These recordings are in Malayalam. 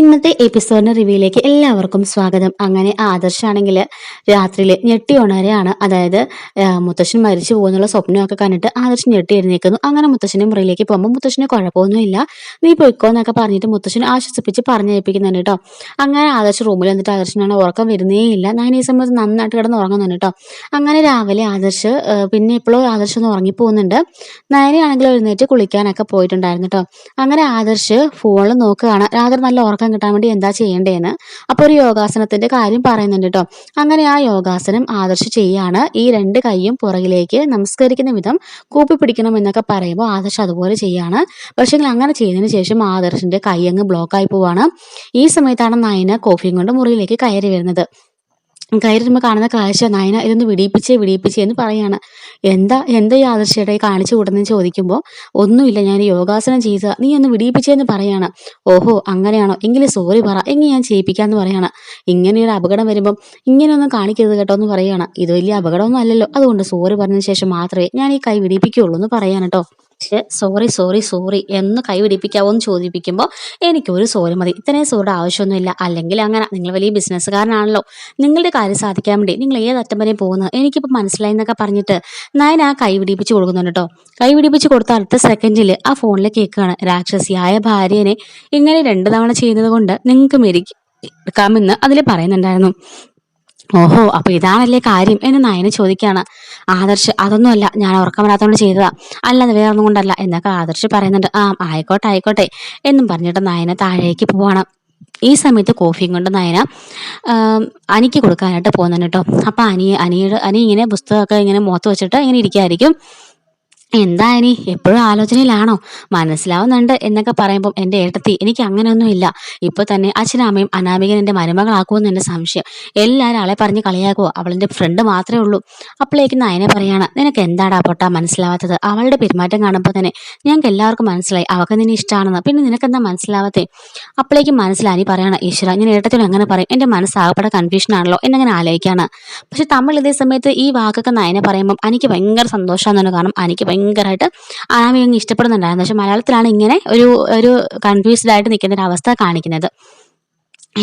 ഇന്നത്തെ എപ്പിസോഡിന്റെ റിവ്യൂയിലേക്ക് എല്ലാവർക്കും സ്വാഗതം. അങ്ങനെ ആദർശാണെങ്കിൽ രാത്രിയിൽ ഞെട്ടി ഉണരുകയാണ്. അതായത് മുത്തശ്ശൻ മരിച്ചു പോകുന്നുള്ള സ്വപ്നമൊക്കെ കണ്ടിട്ട് ആദർശ് ഞെട്ടി എഴുന്നേൽക്കുന്നു. അങ്ങനെ മുത്തശ്ശന്റെ മുറിയിലേക്ക് പോകുമ്പോൾ മുത്തശ്ശന് കുഴപ്പമൊന്നുമില്ല, നീ പൊയ്ക്കോ എന്നൊക്കെ പറഞ്ഞിട്ട് മുത്തശ്ശൻ ആശ്വസിപ്പിച്ച് പറഞ്ഞേൽപ്പിക്കുന്നുണ്ട് കേട്ടോ. അങ്ങനെ ആദർശ് റൂമിൽ വന്നിട്ട് ആദർശനാണ് ഉറക്കം വരുന്നേ ഇല്ല. ഞാൻ ഈ സമയത്ത് നന്നായിട്ട് കിടന്ന് ഉറങ്ങുന്നുണ്ട് കേട്ടോ. അങ്ങനെ രാവിലെ ആദർശ് പിന്നെ ഇപ്പോഴും ആദർശ് ഒന്ന് ഉറങ്ങിപ്പോകുന്നുണ്ട്. നയനയാണെങ്കിൽ എഴുന്നേറ്റ് കുളിക്കാനൊക്കെ പോയിട്ടുണ്ടായിരുന്നു കേട്ടോ. അങ്ങനെ ആദർശ് ഫോണിൽ നോക്കുകയാണ്, രാത്രി നല്ല ഉറക്കം കിട്ടാൻ വേണ്ടി എന്താ ചെയ്യേണ്ടതെന്ന്. അപ്പോൾ ഒരു യോഗാസനത്തിന്റെ കാര്യം പറയുന്നുണ്ട് കേട്ടോ. അങ്ങനെ ആ യോഗാസനം ആദർശ് ചെയ്യാണ്. ഈ രണ്ട് കൈയും പുറകിലേക്ക് നമസ്കരിക്കുന്ന വിധം കൂപ്പി പിടിക്കണം എന്നൊക്കെ പറയുമ്പോൾ ആദർശ് അതുപോലെ ചെയ്യാണ്. പക്ഷേ അങ്ങനെ ചെയ്തതിന് ശേഷം ആദർശിന്റെ കൈ അങ്ങ് ബ്ലോക്കായി പോവാണ്. ഈ സമയത്താണ് നയന കോഫിയും കൊണ്ട് മുറിയിലേക്ക് കയറി വരുന്നത്. കയറി വരുമ്പോൾ കാണുന്ന കാഴ്ച, നയന ഇതൊന്ന് വിടിയിപ്പിച്ചേ എന്ന് പറയാണ്. എന്താ എന്താ ഈ ആദർശയുടെ കാണിച്ചു കൂട്ടുന്നതെന്ന് ചോദിക്കുമ്പോൾ ഒന്നുമില്ല, ഞാൻ യോഗാസനം ചെയ്ത, നീ ഒന്ന് വിടിയിപ്പിച്ചേന്ന് പറയാണ്. ഓഹോ അങ്ങനെയാണോ, എങ്കിലും സോറി പറ, എങ്കിൽ ഞാൻ ചെയ്യിപ്പിക്കാന്ന് പറയാണ്. ഇങ്ങനെയൊരു അപകടം വരുമ്പം ഇങ്ങനെയൊന്നും കാണിക്കരുത് കേട്ടോ എന്ന് പറയാണ്. ഇത് വലിയ അപകടമൊന്നും അല്ലല്ലോ, അതുകൊണ്ട് സോറി പറഞ്ഞതിന് ശേഷം മാത്രമേ ഞാൻ ഈ കൈ വിടിയിപ്പിക്കുകയുള്ളൂ എന്ന് പറയാണ് കേട്ടോ. പക്ഷെ സോറി സോറി സോറി എന്ന് കൈ പിടിപ്പിക്കാവോ എന്ന് ചോദിപ്പിക്കുമ്പോൾ എനിക്കൊരു സോറി മതി, ഇത്രയും സോറിയുടെ ആവശ്യമൊന്നുമില്ല. അല്ലെങ്കിൽ അങ്ങനെ, നിങ്ങൾ വലിയ ബിസിനസ്സുകാരനാണല്ലോ, നിങ്ങളുടെ കാര്യം സാധിക്കാൻ വേണ്ടി നിങ്ങൾ ഏതറ്റം വരെ പോകുന്നത് എനിക്കിപ്പോൾ മനസ്സിലായി എന്നൊക്കെ പറഞ്ഞിട്ട് നയൻ ആ കൈ പിടിപ്പിച്ച് കൊടുക്കുന്നുണ്ട് കേട്ടോ. കൈ പിടിപ്പിച്ച് കൊടുത്ത അടുത്ത സെക്കൻഡിൽ ആ ഫോണിൽ കേൾക്കുകയാണ്, രാക്ഷസിയായ ഭാര്യനെ ഇങ്ങനെ 2 തവണ ചെയ്യുന്നത് കൊണ്ട് നിങ്ങൾക്ക് മെരിക്കാമെന്ന് അതിൽ പറയുന്നുണ്ടായിരുന്നു. ഓഹോ അപ്പൊ ഇതാണല്ലേ കാര്യം എന്ന് നയന ചോദിക്കാണ്. ആദർശ് അതൊന്നുമല്ല, ഞാൻ ഉറക്കം വരാത്തോണ്ട് ചെയ്തതാ, അല്ലാതെ വേറെ ഒന്നും കൊണ്ടല്ല എന്നൊക്കെ ആദർശ് പറയുന്നുണ്ട്. ആയിക്കോട്ടെ ആയിക്കോട്ടെ എന്നും പറഞ്ഞിട്ട് നയന താഴേക്ക് പോവാണ്. ഈ സമയത്ത് കോഫിയും കൊണ്ട് നയന അനിക്ക് കൊടുക്കാനായിട്ട് പോകുന്നുണ്ട് കേട്ടോ. അപ്പൊ അനി ഇങ്ങനെ പുസ്തകമൊക്കെ ഇങ്ങനെ മുഖത്ത് വെച്ചിട്ട് ഇങ്ങനെ ഇരിക്കായിരിക്കും. എന്താ ഇനി എപ്പോഴും ആലോചനയിലാണോ, മനസ്സിലാവുന്നുണ്ട് എന്നൊക്കെ പറയുമ്പോൾ എൻ്റെ ഏട്ടത്തി എനിക്ക് അങ്ങനെയൊന്നും ഇല്ല, ഇപ്പൊ തന്നെ അച്ഛനും അമ്മയും അനാമികൻ എൻ്റെ മരുമകളാക്കുമെന്ന് എൻ്റെ സംശയം, എല്ലാവരും ആളെ പറഞ്ഞ് കളിയാക്കുമോ, അവളെൻ്റെ ഫ്രണ്ട് മാത്രമേ ഉള്ളൂ. അപ്പോഴേക്കും നയനെ പറയാണ്, നിനക്ക് എന്താടാ പൊട്ടാ മനസ്സിലാവാത്തത്, അവളുടെ പെരുമാറ്റം കാണുമ്പോൾ തന്നെ ഞങ്ങൾക്ക് എല്ലാവർക്കും മനസ്സിലായി അവൾക്ക് നിന്നെ ഇഷ്ടമാണെന്ന്, പിന്നെ നിനക്കെന്താ മനസ്സിലാവാത്തേ. അപ്പോഴേക്കും മനസ്സിലാനി പറയാണ്, ഈശ്വര ഞാൻ ഏട്ടത്തിനും എങ്ങനെ പറയും, എൻ്റെ മനസ്സാകപ്പെടെ കൺഫ്യൂഷനാണല്ലോ എന്നങ്ങനെ ആലോചിക്കാണ്. പക്ഷെ തമിഴ് ഇതേ സമയത്ത് ഈ വാക്കൊക്കെ നയനെ പറയുമ്പോൾ എനിക്ക് ഭയങ്കര സന്തോഷമാണെന്ന്, കാരണം എനിക്ക് ഭയങ്കരമായിട്ട് അനാമിക അങ്ങ് ഇഷ്ടപ്പെടുന്നുണ്ടായിരുന്നു. പക്ഷെ മലയാളത്തിലാണ് ഇങ്ങനെ ഒരു ഒരു കൺഫ്യൂസ്ഡ് ആയിട്ട് നിൽക്കുന്ന ഒരു അവസ്ഥ കാണിക്കുന്നത്.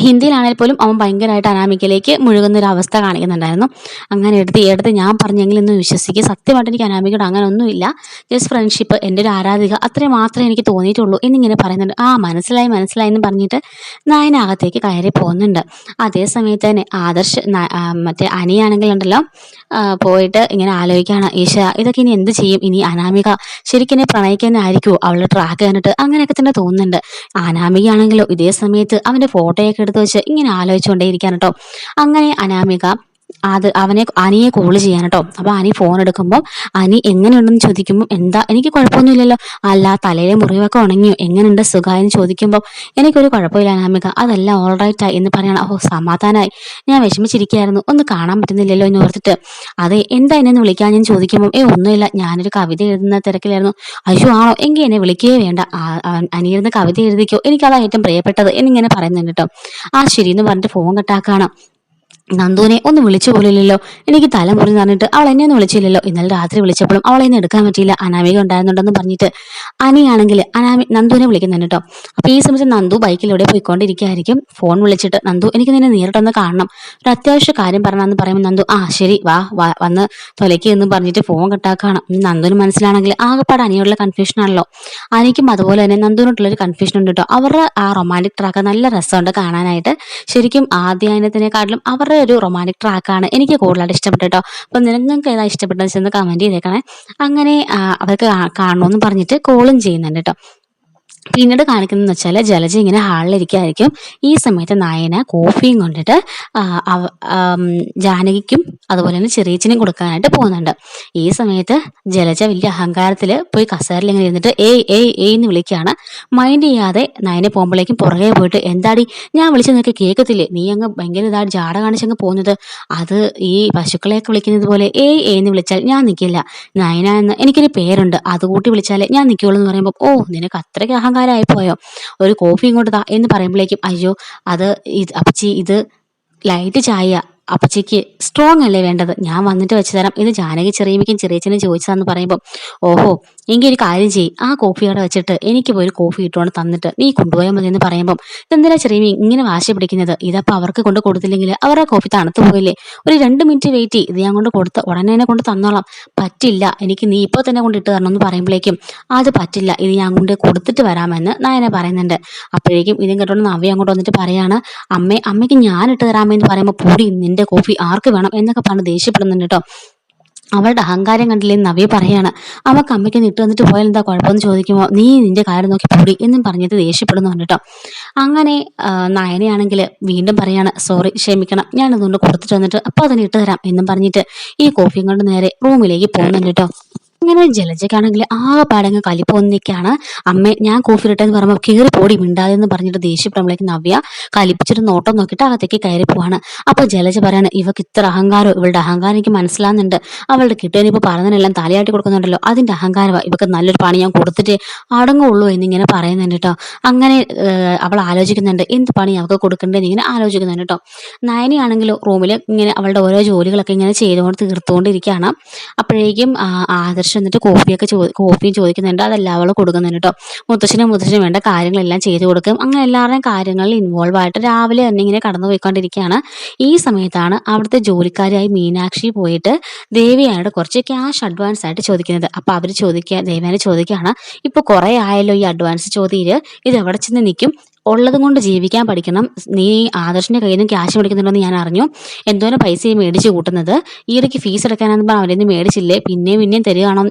ഹിന്ദിയിലാണെങ്കിൽ പോലും അവൻ ഭയങ്കരമായിട്ട് അനാമികയിലേക്ക് മുഴുകുന്ന ഒരു അവസ്ഥ കാണിക്കുന്നുണ്ടായിരുന്നു. അങ്ങനെ എടുത്ത് ഞാൻ പറഞ്ഞെങ്കിൽ ഒന്ന് വിശ്വസിക്കുക, സത്യമായിട്ട് എനിക്ക് അനാമികയോട് അങ്ങനെ ഒന്നുമില്ല, ജസ്റ്റ് ഫ്രണ്ട്ഷിപ്പ്, എൻ്റെ ഒരു ആരാധിക അത്രയും മാത്രമേ എനിക്ക് തോന്നിയിട്ടുള്ളൂ എന്നിങ്ങനെ പറയുന്നുണ്ട്. മനസ്സിലായി എന്ന് പറഞ്ഞിട്ട് നയനകത്തേക്ക് കയറി പോകുന്നുണ്ട്. അതേ സമയത്ത് തന്നെ ആദർശ് മറ്റേ അനിയാണെങ്കിൽ ഉണ്ടല്ലോ, പോയിട്ട് ഇങ്ങനെ ആലോചിക്കുകയാണ്, ഈശ്വര ഇതൊക്കെ ഇനി എന്ത് ചെയ്യും, ഇനി അനാമിക ശരിക്കും എന്നെ പ്രണയിക്കാനായിരിക്കുമോ അവളുടെ ട്രാക്ക് കണ്ടിട്ട്, അങ്ങനെയൊക്കെ തന്നെ തോന്നുന്നുണ്ട്. അനാമികയാണെങ്കിലോ ഇതേ സമയത്ത് അവൻ്റെ ഫോട്ടോയൊക്കെ എടുത്ത് വെച്ച് ഇങ്ങനെ ആലോചിച്ചുകൊണ്ടേയിരിക്കാൻ കേട്ടോ. അങ്ങനെ അനാമിക അനിയെ കോള് ചെയ്യാൻ കേട്ടോ. അപ്പൊ അനി ഫോൺ എടുക്കുമ്പോൾ അനി എങ്ങനെയുണ്ടെന്ന് ചോദിക്കുമ്പോൾ എന്താ എനിക്ക് കുഴപ്പമൊന്നുമില്ലല്ലോ, അല്ല തലയിലെ മുറിവൊക്കെ ഉണങ്ങിയോ, എങ്ങനെയുണ്ട് സുഖമായെന്ന് ചോദിക്കുമ്പോൾ എനിക്കൊരു കുഴപ്പമില്ല അനാമിക, അതെല്ലാം ഓൾറൈറ്റ് ആയി എന്ന് പറയണം. ഓ സമാധാനമായി, ഞാൻ വിഷമിച്ചിരിക്കുകയായിരുന്നു, ഒന്ന് കാണാൻ പറ്റുന്നില്ലല്ലോ എന്ന് ഓർത്തിട്ട്. അതെ എന്താ എന്നെ ഒന്ന് വിളിക്കാൻ ഞാൻ ചോദിക്കുമ്പോൾ ഒന്നുമില്ല, ഞാനൊരു കവിത എഴുതുന്ന തിരക്കിലായിരുന്നു. അയ്യോ ആണോ, എങ്കിൽ എന്നെ വിളിക്കുകയേ വേണ്ട, അനിയിരുന്ന് കവിത എഴുതിക്കോ, എനിക്കതാ ഏറ്റവും പ്രിയപ്പെട്ടത് എന്നിങ്ങനെ പറയുന്നുണ്ട് കേട്ടോ. ശരി എന്ന് പറഞ്ഞിട്ട് ഫോൺ കട്ടാക്കാണ്. നന്ദുവിനെ ഒന്ന് വിളിച്ചു പോലില്ലല്ലോ, എനിക്ക് തലമുറി പറഞ്ഞിട്ട് അവൾ എന്നെ ഒന്നും വിളിച്ചില്ലല്ലോ, ഇന്നലെ രാത്രി വിളിച്ചപ്പോഴും അവളെ എന്നെ എടുക്കാൻ പറ്റിയില്ല, അനാമിക ഉണ്ടായിരുന്നുണ്ടെന്ന് പറഞ്ഞിട്ട് അനിയാണെങ്കിൽ നന്ദുവിനെ വിളിക്കുന്നുണ്ട് കേട്ടോ. അപ്പൊ ഈ സമയത്ത് നന്ദു ബൈക്കിലൂടെ പോയിക്കൊണ്ടിരിക്കുകയായിരിക്കും. ഫോൺ വിളിച്ചിട്ട്, നന്ദു എനിക്ക് നിന്നെ നേരിട്ടൊന്ന് കാണണം, ഒരു അത്യാവശ്യ കാര്യം പറഞ്ഞാന്ന് പറയുമ്പോൾ നന്ദു ശരി വാ വന്ന് തൊലയ്ക്ക് എന്ന് പറഞ്ഞിട്ട് ഫോൺ കട്ടാക്കാണ്. നന്ദുവിന് മനസ്സിലാണെങ്കിൽ ആകെപ്പാട് അനിയോടുള്ള കൺഫ്യൂഷൻ ആണല്ലോ. അനിക്കും അതുപോലെ തന്നെ നന്ദുവിനോട്ടുള്ളൊരു കൺഫ്യൂഷൻ ഉണ്ട് കേട്ടോ. അവരുടെ ആ റൊമാൻറ്റിക് ട്രാക്ക് നല്ല രസമുണ്ട് കാണാനായിട്ട്. ശരിക്കും ആദ്യായനത്തിനെക്കാട്ടിലും അവരുടെ ഒരു റൊമാൻറ്റിക് ട്രാക്കാണ് എനിക്ക് കൂടുതലായിട്ട് ഇഷ്ടപ്പെട്ടു കേട്ടോ. അപ്പൊ നിങ്ങൾക്ക് ഏതാ ഇഷ്ടപ്പെട്ടതെന്ന് വെച്ചൊന്ന് കമന്റ് ചെയ്തേക്കണേ. അങ്ങനെ അവർക്ക് കാണണമെന്ന് പറഞ്ഞിട്ട് കോളും ചെയ്യുന്നുണ്ട് കേട്ടോ. പിന്നീട് കാണിക്കുന്നതെന്ന് വെച്ചാൽ ജലജ ഇങ്ങനെ ഹാളിലിരിക്കുകയായിരിക്കും. ഈ സമയത്ത് നയന കോഫിയും കൊണ്ടിട്ട് ജാനകിക്കും അതുപോലെ തന്നെ ചെറിയച്ചനും കൊടുക്കാനായിട്ട് പോകുന്നുണ്ട്. ഈ സമയത്ത് ജലജ വലിയ അഹങ്കാരത്തിൽ പോയി കസേരയിൽ ഇങ്ങനെ ഇരുന്നിട്ട് ഏയ് എന്ന് വിളിക്കുകയാണ്. മൈൻഡ് ചെയ്യാതെ നയനെ പോകുമ്പോഴേക്കും പുറകെ പോയിട്ട്, എന്താടി ഞാൻ വിളിച്ച് നിനക്ക് കേൾക്കത്തില്ലേ, നീ അങ്ങ് ഭയങ്കര ഇതായിട്ട് ജാട കാണിച്ചങ്ങ് പോകുന്നത്, അത് ഈ പശുക്കളെയൊക്കെ വിളിക്കുന്നത് പോലെ എന്ന് വിളിച്ചാൽ ഞാൻ നിൽക്കില്ല, നയന എന്ന് എനിക്കൊരു പേരുണ്ട്, അത് കൂട്ടി വിളിച്ചാലേ ഞാൻ നിൽക്കുള്ളൂ എന്ന് പറയുമ്പോൾ, ഓ നിനക്ക് അത്രയ്ക്ക് അഹങ്കാരമായി പോയോ, ഒരു കോഫി ഇങ്ങോട്ട് താ എന്ന് പറയുമ്പോഴേക്കും, അയ്യോ അത് അപ്പച്ചി ഇത് ലൈറ്റ് ചായ, അപ്പച്ചയ്ക്ക് സ്ട്രോങ് അല്ലേ വേണ്ടത്, ഞാൻ വന്നിട്ട് വെച്ച് തരാം, ഇത് ജാനകി ചെറിയമ്മയ്ക്കും ചെറിയച്ചനും ചോദിച്ചതാന്ന് പറയുമ്പോൾ, ഓഹോ എങ്കിൽ ഒരു കാര്യം ചെയ്യ്, ആ കോഫി അവിടെ വെച്ചിട്ട് എനിക്ക് പോയി ഒരു കോഫി ഇട്ടുകൊണ്ട് തന്നിട്ട് നീ കൊണ്ടുപോയാൽ മതി എന്ന് പറയുമ്പം ഇതെന്തിനാ ചെറിയ ഇങ്ങനെ വാശി പിടിക്കുന്നത്, ഇതപ്പോൾ അവർക്ക് കൊണ്ട് കൊടുത്തില്ലെങ്കിൽ അവരുടെ കോഫി തണുത്തു പോയില്ലേ, ഒരു 2 മിനിറ്റ് വെയിറ്റ് ചെയ്യ്, ഇത് ഞാൻ കൊണ്ട് കൊടുത്ത് ഉടനെ തന്നെ കൊണ്ട് തന്നോളാം. പറ്റില്ല, എനിക്ക് നീ ഇപ്പോൾ തന്നെ കൊണ്ട് ഇട്ട് തരണം എന്ന് പറയുമ്പോഴേക്കും അത് പറ്റില്ല, ഇത് ഞാൻ കൊണ്ട് കൊടുത്തിട്ട് വരാമെന്ന് നയന പറയുന്നുണ്ട്. അപ്പോഴേക്കും ഇതും കേട്ടോണ്ട് നവ്യ അങ്ങോട്ട് വന്നിട്ട് പറയാണ്, അമ്മയ്ക്ക് ഞാൻ ഇട്ട് തരാമെന്ന് പറയുമ്പോൾ പൂടി നിന്റെ കോഫി ആർക്ക് വേണം എന്നൊക്കെ പറഞ്ഞ് ദേഷ്യപ്പെടുന്നുണ്ട് കേട്ടോ. അവളുടെ അഹങ്കാരം കണ്ടില്ലേ നവ്യ പറയാണ്, അവൾക്ക് അമ്മയ്ക്ക് ഇട്ട് വന്നിട്ട് പോയാൽ എന്താ കുഴപ്പമെന്ന് ചോദിക്കുമ്പോൾ നീ നിന്റെ കാര്യം നോക്കി പോടി എന്നും പറഞ്ഞിട്ട് ദേഷ്യപ്പെടുന്നുണ്ട് കേട്ടോ. അങ്ങനെ നയനയാണെങ്കിൽ വീണ്ടും പറയാണ്, സോറി ക്ഷമിക്കണം, ഞാൻ അതുകൊണ്ട് കൊടുത്തിട്ട് വന്നിട്ട് അപ്പോൾ അതിന് ഇട്ട് തരാം എന്നും പറഞ്ഞിട്ട് ഈ കോഫിയും കൊണ്ട് നേരെ റൂമിലേക്ക് പോകുന്നുണ്ട് കേട്ടോ. അങ്ങനെ ജലജയ്ക്കാണെങ്കിൽ ആ പാടങ്ങ് കലിപ്പൊന്നിക്കാണ്. അമ്മേ ഞാൻ കോഫി ഇട്ടെന്ന് പറയുമ്പോൾ കീറി പോടി മിണ്ടാതെന്ന് പറഞ്ഞിട്ട് ദേഷ്യപ്പെടുമ്പോഴേക്ക് നവ്യ കലിപ്പിച്ചിട്ട് നോട്ടം നോക്കിയിട്ട് അകത്തേക്ക് കയറി പോവാണ്. അപ്പോൾ ജലജ പറയാണ്, ഇവക്ക് ഇത്ര അഹങ്കാരം, ഇവളുടെ അഹങ്കാരം എനിക്ക് മനസ്സിലാകുന്നുണ്ട്, അവളുടെ കിട്ടുവാനിപ്പോൾ പറഞ്ഞതിനെല്ലാം തലയാട്ടി കൊടുക്കുന്നുണ്ടല്ലോ, അതിന്റെ അഹങ്കാരമാണ്, ഇവക്ക് നല്ലൊരു പണി ഞാൻ കൊടുത്തിട്ട് അടങ്ങുള്ളൂ എന്നിങ്ങനെ പറയുന്നുണ്ട് കേട്ടോ. അങ്ങനെ അവൾ ആലോചിക്കുന്നുണ്ട് എന്ത് പണി അവൾക്ക് കൊടുക്കേണ്ടതെന്ന് ഇങ്ങനെ ആലോചിക്കുന്നുണ്ട് കേട്ടോ. നയനിയാണെങ്കിലും റൂമിൽ ഇങ്ങനെ അവളുടെ ഓരോ ജോലികളൊക്കെ ഇങ്ങനെ ചെയ്തുകൊണ്ട് തീർത്തുകൊണ്ടിരിക്കുകയാണ്. അപ്പോഴേക്കും ആദർശ് എന്നിട്ട് കോഫിയും ചോദിക്കുന്നുണ്ട്, അതെല്ലാം അവൾ കൊടുക്കുന്നുണ്ട് കേട്ടോ. മുത്തശ്ശനും വേണ്ട കാര്യങ്ങളെല്ലാം ചെയ്തു കൊടുക്കും. അങ്ങനെ എല്ലാവരുടെയും കാര്യങ്ങളിൽ ഇൻവോൾവ് ആയിട്ട് രാവിലെ തന്നെ ഇങ്ങനെ കടന്നു പോയിക്കൊണ്ടിരിക്കുകയാണ്. ഈ സമയത്താണ് അവിടുത്തെ ജോലിക്കാരിയായി മീനാക്ഷി പോയിട്ട് ദേവിയാനോട് കുറച്ച് ക്യാഷ് അഡ്വാൻസ് ആയിട്ട് ചോദിക്കുന്നത്. അപ്പോൾ അവർ ദേവിയാനെ ചോദിക്കുകയാണ്, ഇപ്പോൾ കുറേ ആയല്ലോ ഈ അഡ്വാൻസ് ചോദ്യം, ഇത് എവിടെ ചെന്ന് നിൽക്കും, ഉള്ളതും കൊണ്ട് ജീവിക്കാൻ പഠിക്കണം, നീ ആദർശിന്റെ കയ്യിൽ നിന്ന് ക്യാഷ് മേടിക്കുന്നുണ്ടെന്ന് ഞാൻ അറിഞ്ഞു, എന്തോരം പൈസ മേടിച്ച് കൂട്ടുന്നത്, ഈ ഇടയ്ക്ക് ഫീസ് എടുക്കാനെന്ന് അവരിൽ നിന്ന് മേടിച്ചില്ലേ, പിന്നെയും തരികയാണോ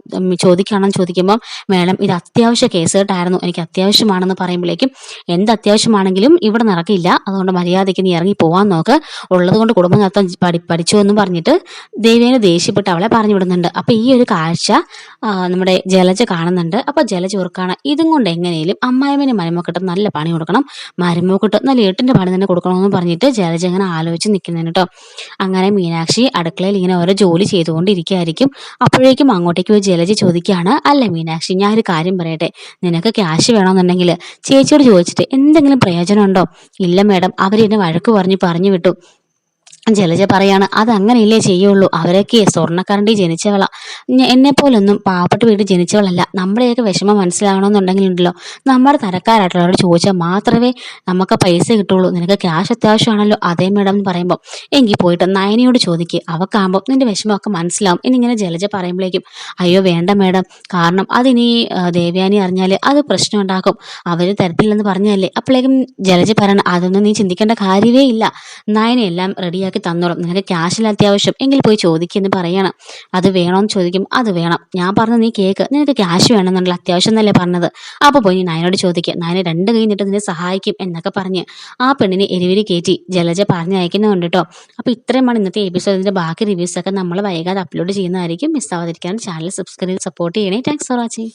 ചോദിക്കുമ്പോൾ മേഡം ഇത് അത്യാവശ്യ കേസ് കേട്ടായിരുന്നു, എനിക്ക് അത്യാവശ്യമാണെന്ന് പറയുമ്പോഴേക്കും എന്ത് അത്യാവശ്യമാണെങ്കിലും ഇവിടെ നടക്കില്ല, അതുകൊണ്ട് മര്യാദയ്ക്ക് നീ ഇറങ്ങി പോകാൻ നോക്ക്, ഉള്ളത് കൊണ്ട് കുടുംബം നടത്താൻ പഠിച്ചു എന്ന് പറഞ്ഞിട്ട് ദേവേനെ ദേഷ്യപ്പെട്ട് അവളെ പറഞ്ഞു വിടുന്നുണ്ട്. അപ്പോൾ ഈ ഒരു കാഴ്ച നമ്മുടെ ജലജ കാണുന്നുണ്ട്. അപ്പോൾ ജലജ ഓർക്കാണ്, ഇതും കൊണ്ട് എങ്ങനെയും അമ്മായിമ്മനെ മരുമക്കിട്ട് നല്ല പണി കൊടുക്കണം, മരുമക്കിട്ട് നല്ല ഏട്ടിന്റെ പണി തന്നെ കൊടുക്കണമെന്ന് പറഞ്ഞിട്ട് ജലജ ഇങ്ങനെ ആലോചിച്ച് നിൽക്കുന്നുണ്ട് കേട്ടോ. അങ്ങനെ മീനാക്ഷി അടുക്കളയിൽ ഇങ്ങനെ ഓരോ ജോലി ചെയ്തുകൊണ്ടിരിക്കുകയായിരിക്കും. അപ്പോഴേക്കും അങ്ങോട്ടേക്ക് പോയി ജലജ ചോദിക്കുകയാണ്, അല്ല മീനാക്ഷി, ഞാൻ ഒരു കാര്യം പറയട്ടെ, നിനക്ക് ക്യാഷ് വേണമെന്നുണ്ടെങ്കിൽ ചേച്ചിയോട് ചോദിച്ചിട്ട് എന്തെങ്കിലും പ്രയോജനമുണ്ടോ? ഇല്ല മേഡം, അവരെന്നെ വഴക്ക് പറഞ്ഞു വിട്ടു. ജലജ പറയാണ്, അത് അങ്ങനെയല്ലേ ചെയ്യുള്ളൂ, അവരൊക്കെ സ്വർണ്ണക്കരണ്ടി ജനിച്ചവളാ, എന്നെപ്പോലൊന്നും പാവപ്പെട്ട വീട്ടിൽ ജനിച്ചവളല്ല, നമ്മുടെയൊക്കെ വിഷമം മനസ്സിലാവണമെന്നുണ്ടെങ്കിലുണ്ടല്ലോ നമ്മുടെ തരക്കാരായിട്ടുള്ളവരോട് ചോദിച്ചാൽ മാത്രമേ നമുക്ക് പൈസ കിട്ടുള്ളൂ, നിനക്ക് ക്യാഷ് അത്യാവശ്യമാണല്ലോ. അതേ മേഡം എന്ന് പറയുമ്പോൾ എങ്കിൽ പോയിട്ട് നയനയോട് ചോദിക്കുക, അവക്കാകുമ്പോൾ നിന്റെ വിഷമമൊക്കെ മനസ്സിലാവും എന്നിങ്ങനെ ജലജ പറയുമ്പോഴേക്കും അയ്യോ വേണ്ട മേഡം, കാരണം അതിനി ദേവയാനി അറിഞ്ഞാൽ അത് പ്രശ്നം ഉണ്ടാക്കും, അവർ തരത്തില്ലെന്ന് പറഞ്ഞതല്ലേ. അപ്പോഴേക്കും ജലജ പറയണം, അതൊന്നും നീ ചിന്തിക്കേണ്ട കാര്യമേ ഇല്ല, നയനെല്ലാം റെഡിയാക്കി തന്നോളും, നിനക്ക് ക്യാഷിൽ അത്യാവശ്യം എങ്കിൽ പോയി ചോദിക്കുമെന്ന് പറയണം. അത് വേണമെന്ന് ചോദിക്കും, അത് വേണം, ഞാൻ പറഞ്ഞ നീ കേക്ക്, നിനക്ക് ക്യാഷ് വേണമെന്നുള്ള അത്യാവശ്യം എന്നല്ലേ പറഞ്ഞത്, അപ്പോൾ പോയി നീ നയനോട് ചോദിക്കുക, നയനെ 2 കൈ നീട്ട് നിന്നെ സഹായിക്കും എന്നൊക്കെ പറഞ്ഞ് ആ പെണ്ണിനെ എരിവിരി കയറ്റി ജലജ പറഞ്ഞ് അയക്കുന്നുണ്ട് കേട്ടോ. അപ്പോൾ ഇത്രയുമാണ് ഇന്നത്തെ എപ്പിസോഡിന്റെ ബാക്കി റിവ്യൂസ് ഒക്കെ നമ്മൾ വൈകാതെ അപ്ലോഡ് ചെയ്യുന്നതായിരിക്കും. മിസ്സാവാതിരിക്കാൻ ചാനൽ സബ്സ്ക്രൈബ് സപ്പോർട്ട് ചെയ്യണേ. Thanks for watching.